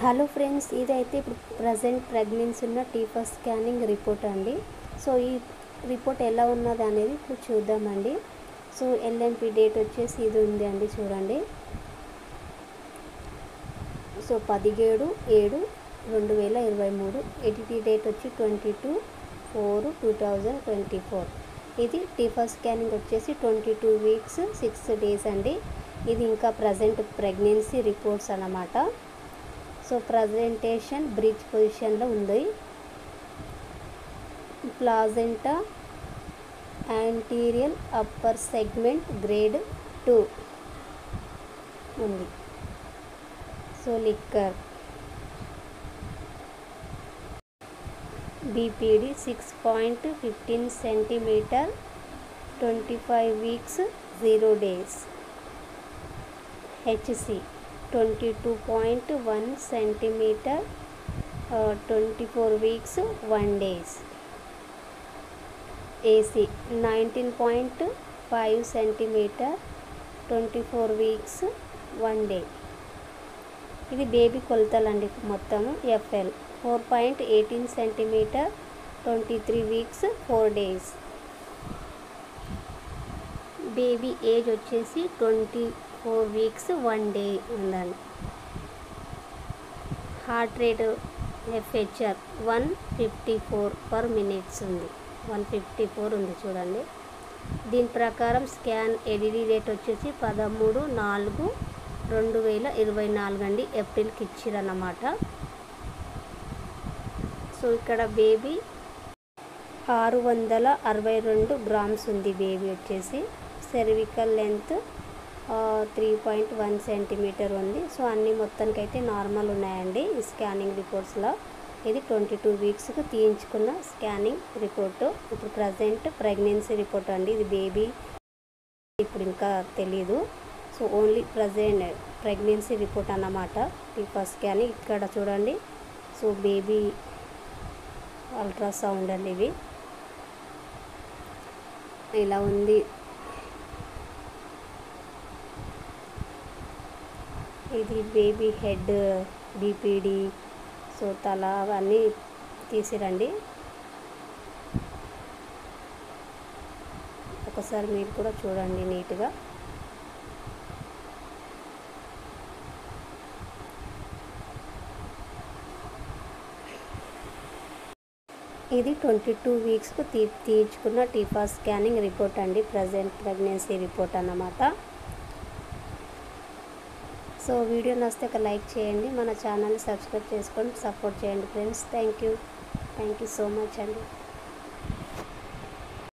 Hello friends, ఇదైతే ఇప్పుడు present pregnancy ఉన్న టీఫా స్కానింగ్ రిపోర్ట్ అండి. సో ఈ రిపోర్ట్ ఎలా ఉన్నది అనేది ఇప్పుడు చూద్దామండి. సో ఎల్ఎంపి డేట్ వచ్చేసి ఇది ఉంది అండి, చూడండి. సో 17/7/2023. ఎడిటి డేట్ వచ్చి 22/4/2024. ఇది టీఫా స్కానింగ్ వచ్చేసి 22 వీక్స్ 6 డేస్ అండి. ఇది ఇంకా ప్రజెంట్ ప్రెగ్నెన్సీ రిపోర్ట్స్ అన్నమాట. సో ప్రజెంటేషన్ బ్రిడ్జ్ పొజిషన్లో ఉంది. Placenta anterior upper segment grade 2 ఉంది. So liquor BPD 6.15 centimetre 25 weeks 0 days. HC 22.1 centimetre 24 weeks 1 days. AC 19.5 centimetre 24 weeks 1 day. ఇది బేబీ కొలతలండి. మొత్తము FL 4.18 centimetre 23 weeks 4 days. Baby age వచ్చేసి 24 weeks 1 day ఉందండి. Heart rate FHR 154 per minute ఉంది. 154 ఉంది, చూడండి. దీని ప్రకారం స్కాన్ ఎడిడి డేట్ వచ్చేసి 13/4/2024 అండి, ఏప్రిల్కి ఇచ్చిరన్నమాట. సో ఇక్కడ బేబీ 662 గ్రామ్స్ ఉంది. బేబీ వచ్చేసి సెర్వికల్ లెంత్ 3.1 సెంటీమీటర్ ఉంది. సో అన్నీ మొత్తానికైతే నార్మల్ ఉన్నాయండి ఈ స్కానింగ్ రిపోర్ట్స్లో. ఇది 22 వీక్స్కి తీయించుకున్న స్కానింగ్ రిపోర్టు. ఇప్పుడు ప్రజెంట్ ప్రెగ్నెన్సీ రిపోర్ట్ అండి. ఇది బేబీ ఇప్పుడు ఇంకా తెలీదు. So only present pregnancy report అన్నమాట. టీఫా స్కానింగ్ ఇక్కడ చూడండి. సో బేబీ అల్ట్రాసౌండ్ అండి. ఇవి ఇలా ఉంది. ఇది బేబీ హెడ్, బీపీడి, సో తల అవన్నీ తీసిరండి. ఒకసారి మీరు కూడా చూడండి నీట్గా. ఇది 22 వీక్స్కు తీయించుకున్న టీఫా స్కానింగ్ రిపోర్ట్ అండి, ప్రజెంట్ ప్రెగ్నెన్సీ రిపోర్ట్ అన్నమాట. సో వీడియో నచ్చితే ఒక లైక్ చేయండి, మన ఛానల్ని సబ్స్క్రైబ్ చేసుకొని సపోర్ట్ చేయండి friends. Thank you so much అండి.